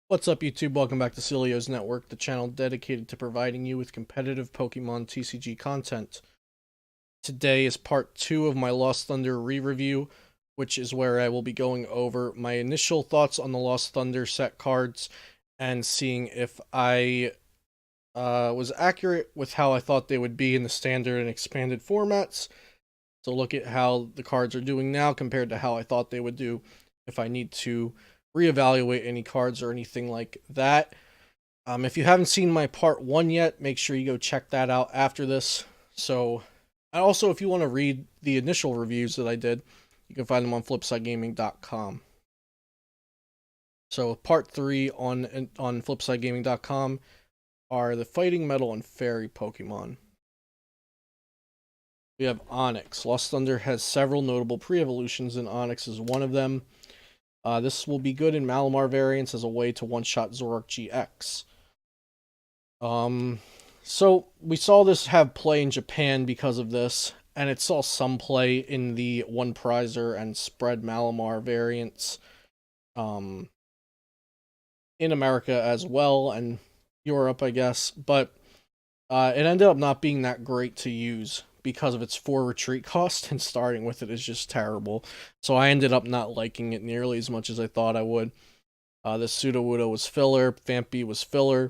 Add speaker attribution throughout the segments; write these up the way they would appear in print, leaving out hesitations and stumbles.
Speaker 1: What's up, YouTube? Welcome back to Celio's Network, the channel dedicated to providing you with competitive Pokemon TCG content. Today is part 2 of my Lost Thunder re-review, which is where I will be going over my initial thoughts on the Lost Thunder set cards and seeing if I was accurate with how I thought they would be in the standard and expanded formats. So look at how the cards are doing now compared to how I thought they would do if I need to reevaluate any cards or anything like that. If you haven't seen my part 1 yet, make sure you go check that out after this. So, also, if you want to read the initial reviews that I did, you can find them on flipsidegaming.com. So, part 3 on flipsidegaming.com are the Fighting Metal and Fairy Pokemon. We have Onyx. Lost Thunder has several notable pre-evolutions, and Onyx is one of them. This will be good in Malamar variants as a way to one-shot Zoroark GX. So we saw this have play in Japan because of this, and it saw some play in the One Prizer and Spread Malamar variants, in America as well, and Europe, I guess, but it ended up not being that great to use because of its 4 retreat cost, and starting with it is just terrible. So I ended up not liking it nearly as much as I thought I would. This Sudowoodo was filler, Phanpy was filler.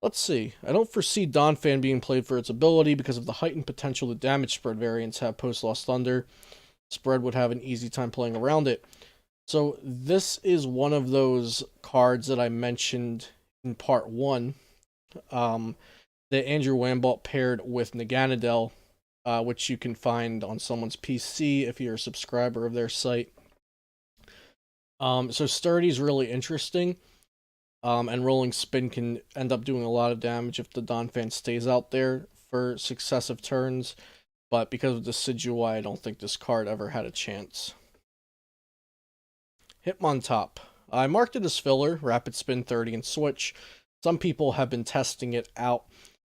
Speaker 1: Let's see. I don't foresee Donphan being played for its ability because of the heightened potential the damage spread variants have post Lost Thunder. Spread would have an easy time playing around it. So this is one of those cards that I mentioned in part 1. That Andrew Wambalt paired with Naganadel, which you can find on someone's PC if you're a subscriber of their site. So Sturdy's really interesting, and Rolling Spin can end up doing a lot of damage if the Donphan stays out there for successive turns, but because of Decidueye, I don't think this card ever had a chance. Hitmontop. I marked it as filler, Rapid Spin 30 and Switch. Some people have been testing it out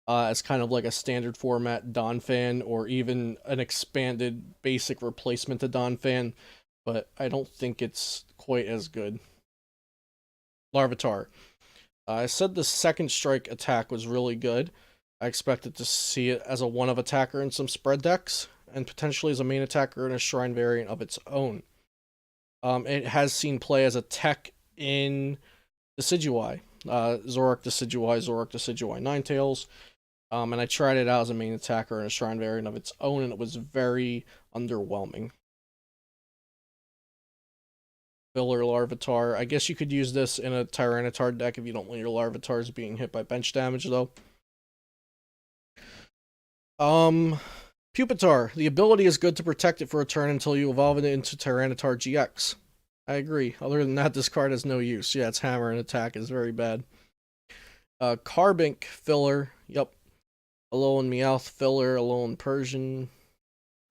Speaker 1: as kind of like a standard format Donphan, or even an expanded basic replacement to Donphan, but I don't think it's quite as good. Larvitar. I said the second strike attack was really good. I expected to see it as a one-of attacker in some spread decks, and potentially as a main attacker in a shrine variant of its own. It has seen play as a tech in Decidueye. Zoroark Decidueye Ninetales. And I tried it out as a main attacker in a shrine variant of its own, and it was very underwhelming. Filler Larvitar. I guess you could use this in a Tyranitar deck if you don't want your Larvitars being hit by bench damage, though. Pupitar. The ability is good to protect it for a turn until you evolve it into Tyranitar GX. I agree. Other than that, this card has no use. Yeah, its hammer and attack is very bad. Carbink filler. Yep. Alolan Meowth filler, Alolan Persian.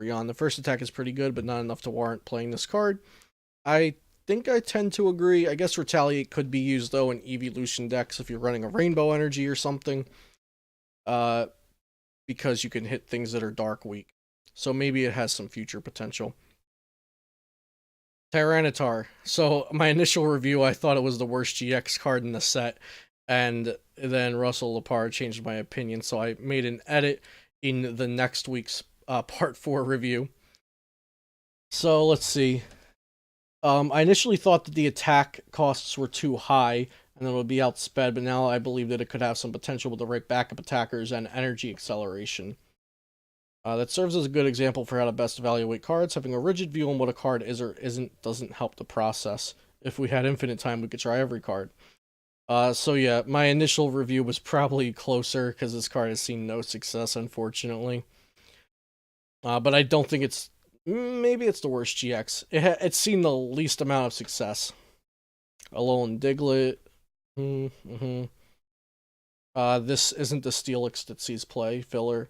Speaker 1: Beyond. The first attack is pretty good, but not enough to warrant playing this card. I think I tend to agree. I guess Retaliate could be used, though, in Evolution decks if you're running a Rainbow Energy or something. Because you can hit things that are Dark weak. So maybe it has some future potential. Tyranitar. So my initial review, I thought it was the worst GX card in the set, and then Russell Lepard changed my opinion, so I made an edit in the next week's part 4 review. So let's see. I initially thought that the attack costs were too high and that it would be outsped, but now I believe that it could have some potential with the right backup attackers and energy acceleration. That serves as a good example for how to best evaluate cards. Having a rigid view on what a card is or isn't doesn't help the process. If we had infinite time, we could try every card. So yeah, my initial review was probably closer because this card has seen no success, unfortunately. But I don't think it's... Maybe it's the worst GX. It's seen the least amount of success. Alolan Diglett. This isn't the Steelix that sees play. Filler.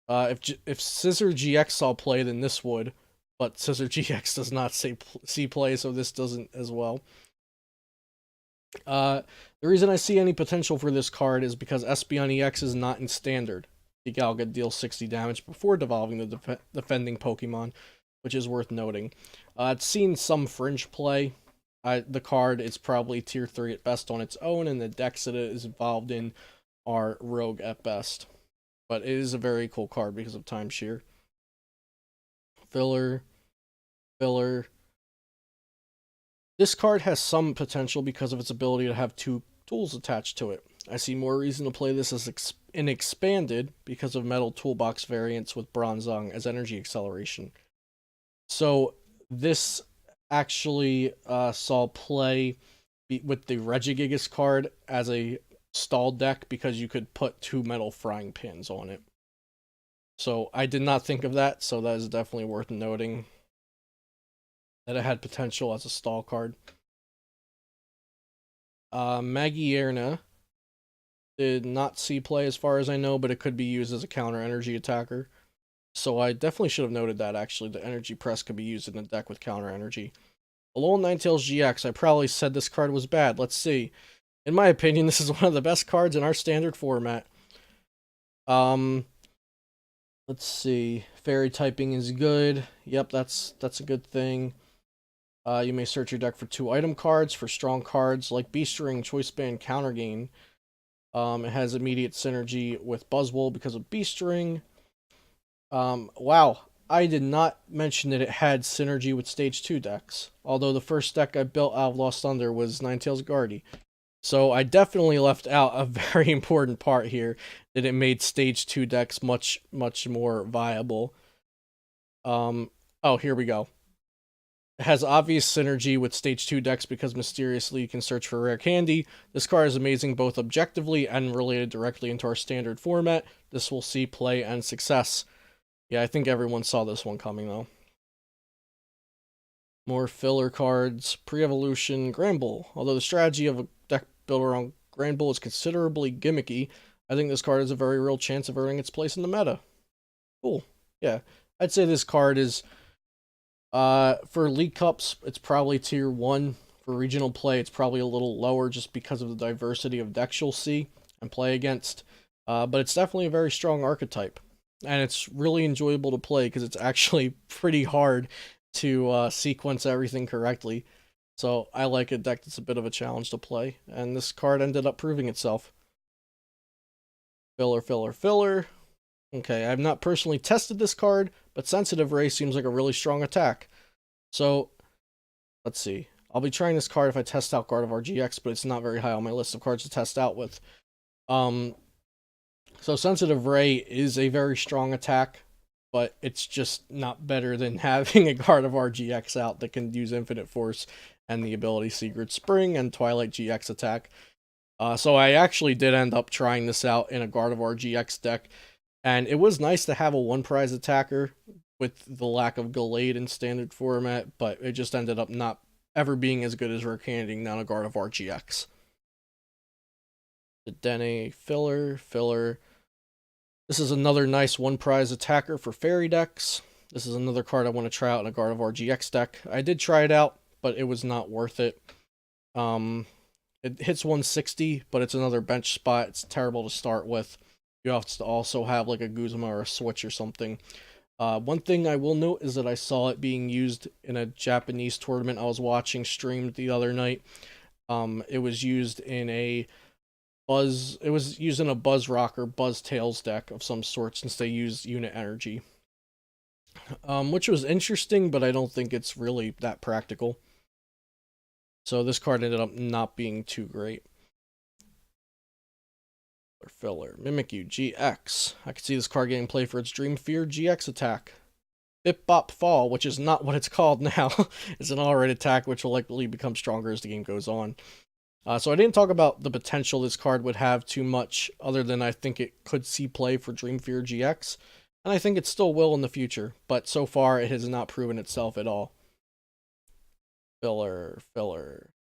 Speaker 1: If Scissor GX saw play, then this would. But Scissor GX does not see play, so this doesn't as well. The reason I see any potential for this card is because Espeon EX is not in Standard. Digalga deals 60 damage before devolving the defending Pokemon, which is worth noting. It's seen some fringe play, The card is probably tier 3 at best on its own, and the decks that it is involved in are rogue at best. But it is a very cool card because of Timeshare. Filler. This card has some potential because of its ability to have 2 tools attached to it. I see more reason to play this as an expanded because of metal toolbox variants with Bronzong as energy acceleration. So this actually saw play with the Regigigas card as a stall deck because you could put 2 metal frying pans on it. So I did not think of that, so that is definitely worth noting that it had potential as a stall card. Magierna did not see play as far as I know, but it could be used as a counter energy attacker. So I definitely should have noted that, actually. The energy press could be used in a deck with counter energy. Alolan Ninetales GX, I probably said this card was bad. Let's see. In my opinion, this is one of the best cards in our standard format. Let's see. Fairy typing is good. Yep, that's a good thing. You may search your deck for 2 item cards for strong cards like Beast Ring, Choice Band, Counter Gain. It has immediate synergy with Buzzwole because of Beast Ring. Wow, I did not mention that it had synergy with Stage 2 decks. Although the first deck I built out of Lost Thunder was Ninetales Guardy. So I definitely left out a very important part here, that it made Stage 2 decks much more viable. Oh, here we go. It has obvious synergy with Stage 2 decks because mysteriously you can search for rare candy. This card is amazing both objectively and related directly into our standard format. This will see play and success. Yeah, I think everyone saw this one coming, though. More filler cards. Pre-evolution, Granbull. Although the strategy of a deck built around Granbull is considerably gimmicky, I think this card has a very real chance of earning its place in the meta. Cool. Yeah, I'd say this card is... for League Cups, it's probably tier 1. For regional play, it's probably a little lower just because of the diversity of decks you'll see and play against. But it's definitely a very strong archetype. And it's really enjoyable to play because it's actually pretty hard to sequence everything correctly. So I like a deck that's a bit of a challenge to play. And this card ended up proving itself. Filler. Okay, I've not personally tested this card, but Sensitive Ray seems like a really strong attack. So, let's see. I'll be trying this card if I test out Gardevoir GX, but it's not very high on my list of cards to test out with. So Sensitive Ray is a very strong attack, but it's just not better than having a Gardevoir GX out that can use Infinite Force and the ability Secret Spring and Twilight GX attack. So I actually did end up trying this out in a Gardevoir GX deck, and it was nice to have a 1-prize attacker with the lack of Gallade in standard format, but it just ended up not ever being as good as Rare Candying down a Gardevoir GX. The Dene Filler. This is another nice 1-prize attacker for fairy decks. This is another card I want to try out in a Gardevoir GX deck. I did try it out, but it was not worth it. It hits 160, but it's another bench spot. It's terrible to start with. You have to also have like a Guzma or a Switch or something. One thing I will note is that I saw it being used in a Japanese tournament I was watching streamed the other night. It was used in a Buzz Rock or Buzz Tails deck of some sort, since they use unit energy. Which was interesting, but I don't think it's really that practical. So this card ended up not being too great. Filler. Mimikyu GX. I could see this card getting play for its Dream Fear GX attack. Bip Bop Fall, which is not what it's called now. It's an all-right attack, which will likely become stronger as the game goes on. So I didn't talk about the potential this card would have too much, other than I think it could see play for Dream Fear GX, and I think it still will in the future, but so far it has not proven itself at all. Filler.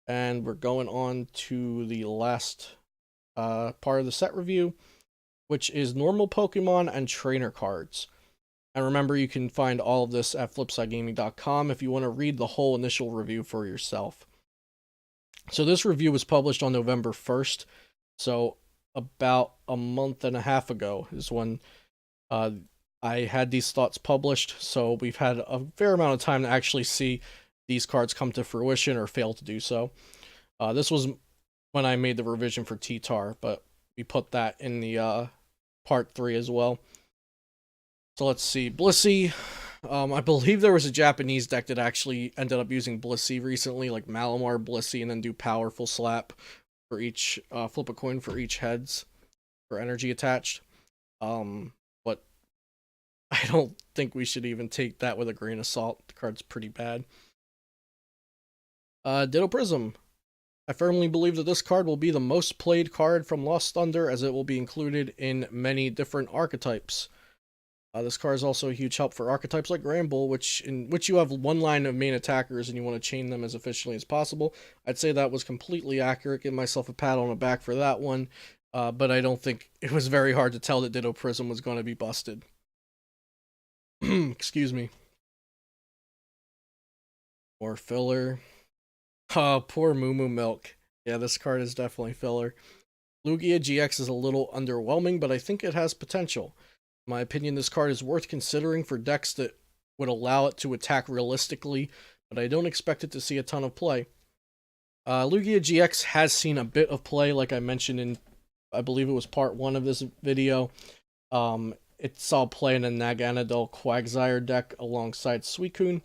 Speaker 1: And we're going on to the last part of the set review, which is normal Pokemon and trainer cards. And remember, you can find all of this at flipsidegaming.com if you want to read the whole initial review for yourself. So this review was published on November 1st, so about a month and a half ago is when I had these thoughts published, so we've had a fair amount of time to actually see these cards come to fruition or fail to do so. This was when I made the revision for T-Tar, but we put that in the part 3 as well. So let's see, Blissey. I believe there was a Japanese deck that actually ended up using Blissey recently, like Malamar Blissey, and then do Powerful Slap for each, flip a coin for each heads for energy attached. But I don't think we should even take that with a grain of salt. The card's pretty bad. Ditto Prism. I firmly believe that this card will be the most played card from Lost Thunder, as it will be included in many different archetypes. This card is also a huge help for archetypes like Granbull, in which you have one line of main attackers and you want to chain them as efficiently as possible. I'd say that was completely accurate. Give myself a pat on the back for that one. But I don't think it was very hard to tell that Ditto Prism was going to be busted. Excuse me. More filler. Oh, poor Moo Moo Milk. Yeah, this card is definitely filler. Lugia GX is a little underwhelming, but I think it has potential. In my opinion, this card is worth considering for decks that would allow it to attack realistically, but I don't expect it to see a ton of play. Lugia GX has seen a bit of play, like I mentioned in, I believe it was part 1 of this video. It saw play in a Naganadel Quagsire deck alongside Suicune,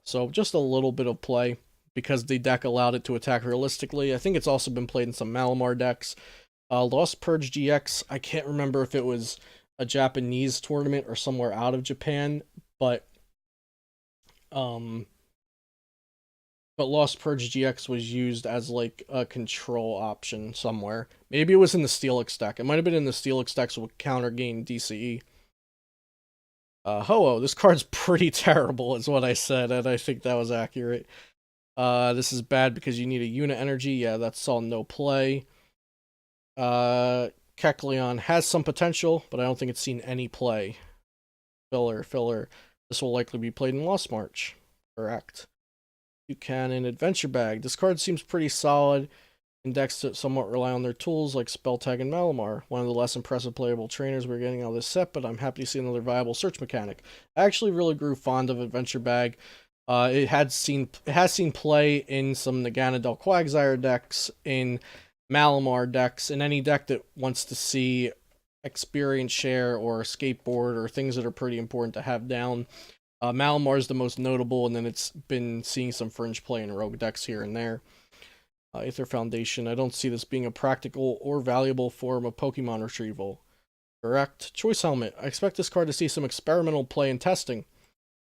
Speaker 1: so just a little bit of play, because the deck allowed it to attack realistically. I think it's also been played in some Malamar decks. Lost Purge GX, I can't remember if it was a Japanese tournament or somewhere out of Japan, but Lost Purge GX was used as like a control option somewhere. Maybe it was in the Steelix deck. It might have been in the Steelix decks with counter gain DCE. Ho-Oh, this card's pretty terrible is what I said, and I think that was accurate. This is bad because you need a unit energy. Yeah, that's all no play. Kecleon has some potential, but I don't think it's seen any play. Filler. This will likely be played in Lost March. Correct. Buchanan Adventure Bag. This card seems pretty solid. In decks that somewhat rely on their tools, like Spelltag and Malamar. One of the less impressive playable trainers we're getting out of this set, but I'm happy to see another viable search mechanic. I actually really grew fond of Adventure Bag. It has seen play in some Naganadel Quagsire decks, in Malamar decks, in any deck that wants to see experience share or skateboard or things that are pretty important to have down. Malamar is the most notable, and then it's been seeing some fringe play in rogue decks here and there. Aether Foundation, I don't see this being a practical or valuable form of Pokemon retrieval. Correct. Choice Helmet, I expect this card to see some experimental play and testing.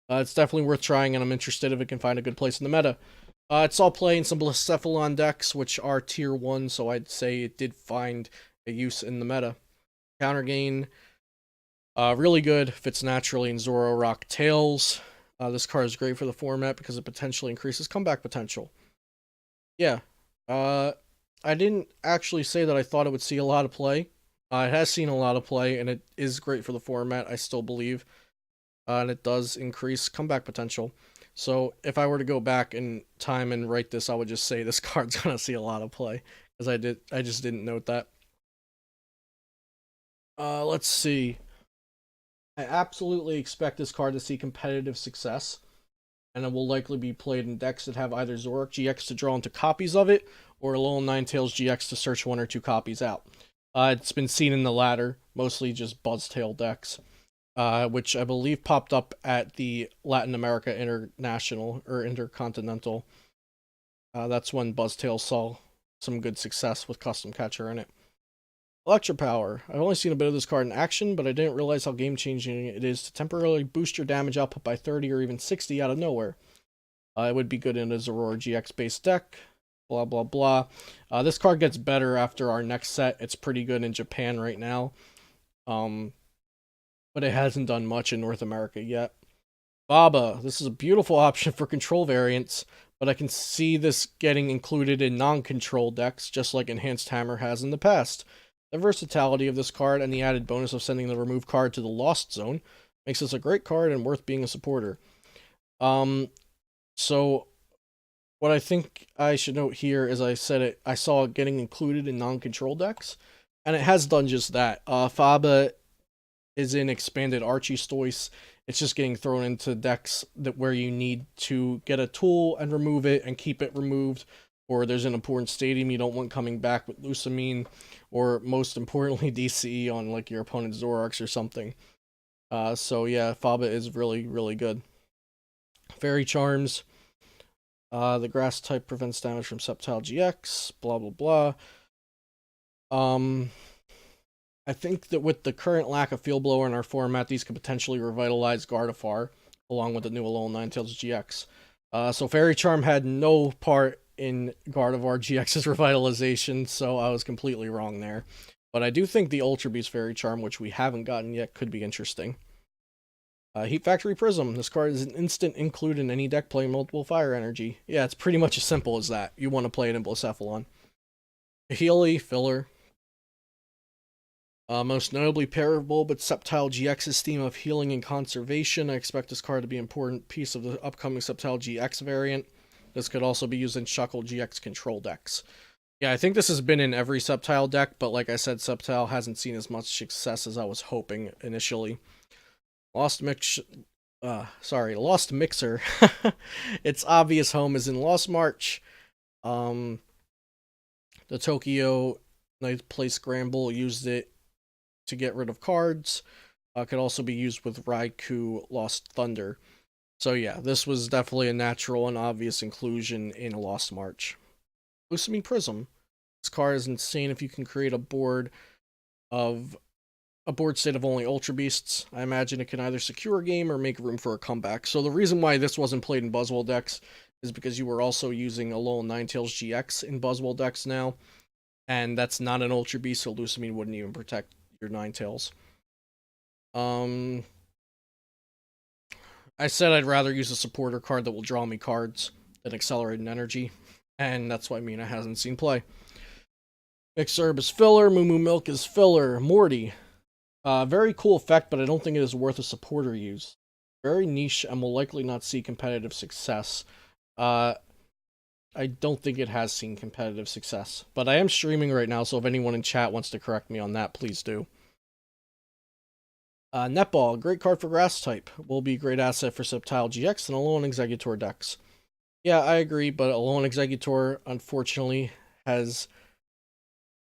Speaker 1: It's definitely worth trying, and I'm interested if it can find a good place in the meta. It's all play in some Blacephalon decks, which are tier 1, so I'd say it did find a use in the meta. Counter gain, really good, fits naturally in Zoroark Tails. This card is great for the format because it potentially increases comeback potential. Yeah, I didn't actually say that I thought it would see a lot of play. It has seen a lot of play, and it is great for the format, I still believe. And it does increase comeback potential. So if I were to go back in time and write this, I would just say this card's gonna see a lot of play, because I just didn't note that. Let's see. I absolutely expect this card to see competitive success, and it will likely be played in decks that have either Zoroark GX to draw into copies of it, or Alolan Ninetales GX to search 1 or 2 copies out. It's been seen in the latter, mostly just Buzztail decks. Which I believe popped up at the Latin America International or Intercontinental. That's when Buzztail saw some good success with Custom Catcher in it. Electropower. I've only seen a bit of this card in action, but I didn't realize how game-changing it is to temporarily boost your damage output by 30 or even 60 out of nowhere. It would be good in a Zoroark GX-based deck. Blah, blah, blah. This card gets better after our next set. It's pretty good in Japan right now. But it hasn't done much in North America yet. Baba, this is a beautiful option for control variants, but I can see this getting included in non-control decks, just like Enhanced Hammer has in the past. The versatility of this card and the added bonus of sending the removed card to the Lost Zone makes this a great card and worth being a supporter. So what I think I should note here is I saw it getting included in non-control decks, and it has done just that. Faba is in Expanded Archie Stoice It's just getting thrown into decks that where you need to get a tool and remove it and keep it removed, or there's an important stadium you don't want coming back with Lusamine, or most importantly DCE on like your opponent's Zoroarks or something. So yeah, Faba is really, really good. Fairy Charms. The grass type prevents damage from Sceptile GX, blah blah blah. I think that with the current lack of Field Blower in our format, these could potentially revitalize Gardevoir, along with the new Alolan Ninetales GX. So Fairy Charm had no part in Gardevoir GX's revitalization, so I was completely wrong there. But I do think the Ultra Beast Fairy Charm, which we haven't gotten yet, could be interesting. Heat Factory Prism. This card is an instant include in any deck playing multiple fire energy. Yeah, it's pretty much as simple as that. You want to play it in Blacephalon. Healy, filler. Most notably pairable, but Sceptile GX's theme of healing and conservation. I expect this card to be an important piece of the upcoming Sceptile GX variant. This could also be used in Shuckle GX control decks. Yeah, I think this has been in every Sceptile deck, but like I said, Sceptile hasn't seen as much success as I was hoping initially. Lost Mixer. Its obvious home is in Lost March. The Tokyo Ninth Place Scramble used it to get rid of cards. Could also be used with Raikou Lost Thunder. So yeah, this was definitely a natural and obvious inclusion in a Lost March. Lusamine Prism. This card is insane if you can create a board state of only Ultra Beasts. I imagine it can either secure a game or make room for a comeback. So the reason why this wasn't played in Buzzwole decks is because you were also using Alolan Ninetales GX in Buzzwole decks now, and that's not an Ultra Beast, so Lusamine wouldn't even protect your Ninetales. I said I'd rather use a supporter card that will draw me cards than Accelerated Energy, and that's why Mina hasn't seen play. Mixerb is filler, Moo Moo Milk is filler, Morty. Very cool effect, but I don't think it is worth a supporter use. Very niche and will likely not see competitive success. I don't think it has seen competitive success, but I am streaming right now, so if anyone in chat wants to correct me on that, please do. Netball, great card for grass type. Will be a great asset for Sceptile GX and Alolan Exeggutor decks. Yeah, I agree, but Alolan Exeggutor, unfortunately, has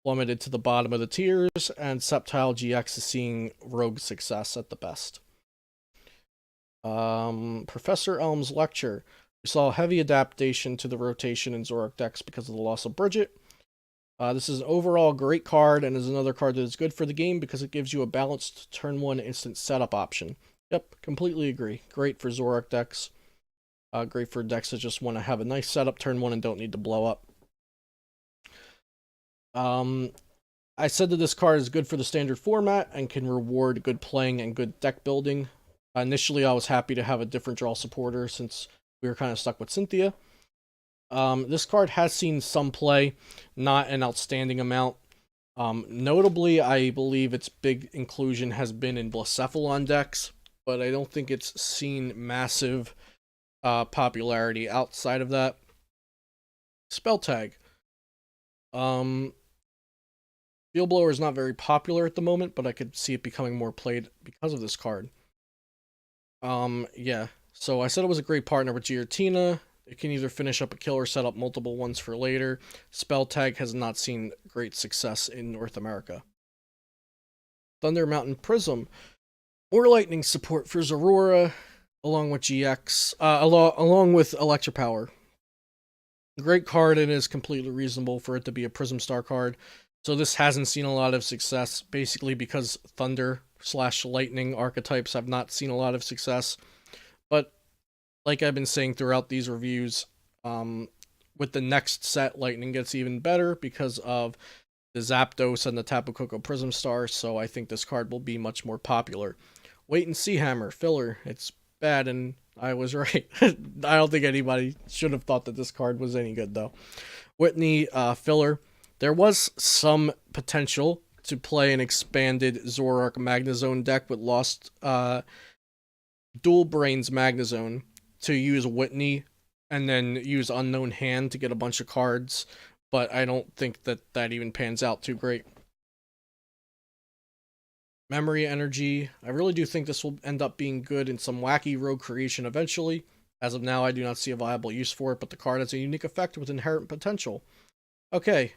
Speaker 1: plummeted to the bottom of the tiers, and Sceptile GX is seeing rogue success at the best. Professor Elm's Lecture. We saw a heavy adaptation to the rotation in Zoroark decks because of the loss of Bridget. This is an overall great card and is another card that is good for the game because it gives you a balanced turn 1 instant setup option. Yep, completely agree. Great for Zoroark decks. Great for decks that just want to have a nice setup turn 1 and don't need to blow up. I said that this card is good for the standard format and can reward good playing and good deck building. Initially, I was happy to have a different draw supporter since we were kind of stuck with Cynthia. This card has seen some play, not an outstanding amount. Notably, I believe its big inclusion has been in Blacephalon decks, but I don't think it's seen massive popularity outside of that. Spell Tag. Field Blower is not very popular at the moment, but I could see it becoming more played because of this card. Yeah. So I said it was a great partner with Giratina. It can either finish up a kill or set up multiple ones for later. Spell Tag has not seen great success in North America. Thunder Mountain Prism. More lightning support for Zorora, along with GX, along with Electropower. Great card and is completely reasonable for it to be a Prism Star card. So this hasn't seen a lot of success, basically because Thunder/Lightning archetypes have not seen a lot of success. But like I've been saying throughout these reviews, with the next set, Lightning gets even better because of the Zapdos and the Tapu Koko Prism Star, so I think this card will be much more popular. Wait and See Hammer, filler. It's bad, and I was right. I don't think anybody should have thought that this card was any good, though. Whitney, filler. There was some potential to play an expanded Zoroark Magnezone deck with Lost Dual Brains Magnezone to use Whitney and then use Unknown Hand to get a bunch of cards, but I don't think that that even pans out too great. Memory energy. I really do think this will end up being good in some wacky rogue creation eventually. As of now, I do not see a viable use for it, but the card has a unique effect with inherent potential. Okay,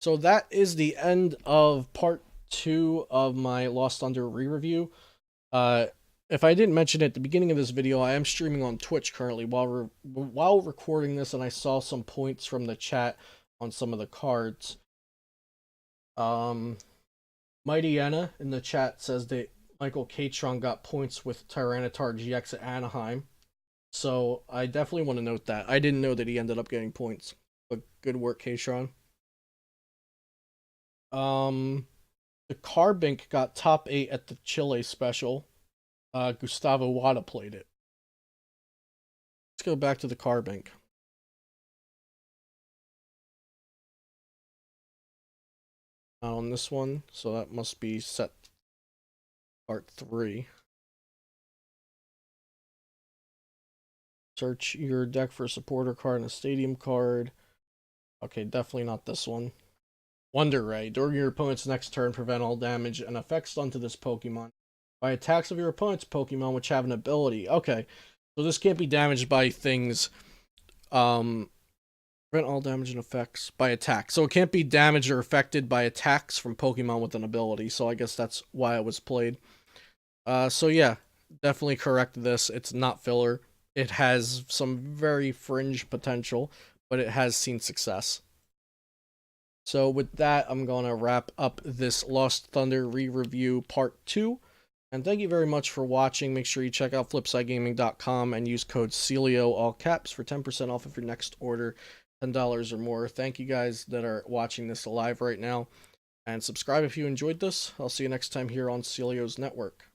Speaker 1: so that is the end of part 2 of my Lost Thunder re-review. If I didn't mention at the beginning of this video, I am streaming on Twitch currently while recording this, and I saw some points from the chat on some of the cards. Mighty Anna in the chat says that Michael Catron got points with Tyranitar GX at Anaheim. So I definitely want to note that. I didn't know that he ended up getting points. But good work, Catron. The Carbink got top 8 at the Chile special. Gustavo Wada played it. Let's go back to the Carbink. Not on this one, so that must be set part 3. Search your deck for a supporter card and a stadium card. Okay, definitely not this one. Wonder Ray. During your opponent's next turn, prevent all damage and effects done to this Pokemon by attacks of your opponent's Pokemon which have an ability. Okay, so this can't be damaged by things. Prevent all damage and effects by attack. So it can't be damaged or affected by attacks from Pokemon with an ability. So I guess that's why it was played. So yeah, definitely correct this. It's not filler. It has some very fringe potential, but it has seen success. So with that, I'm going to wrap up this Lost Thunder re-review part 2. And thank you very much for watching. Make sure you check out flipsidegaming.com and use code CELIO, all caps, for 10% off of your next order, $10 or more. Thank you guys that are watching this live right now. And subscribe if you enjoyed this. I'll see you next time here on Celio's Network.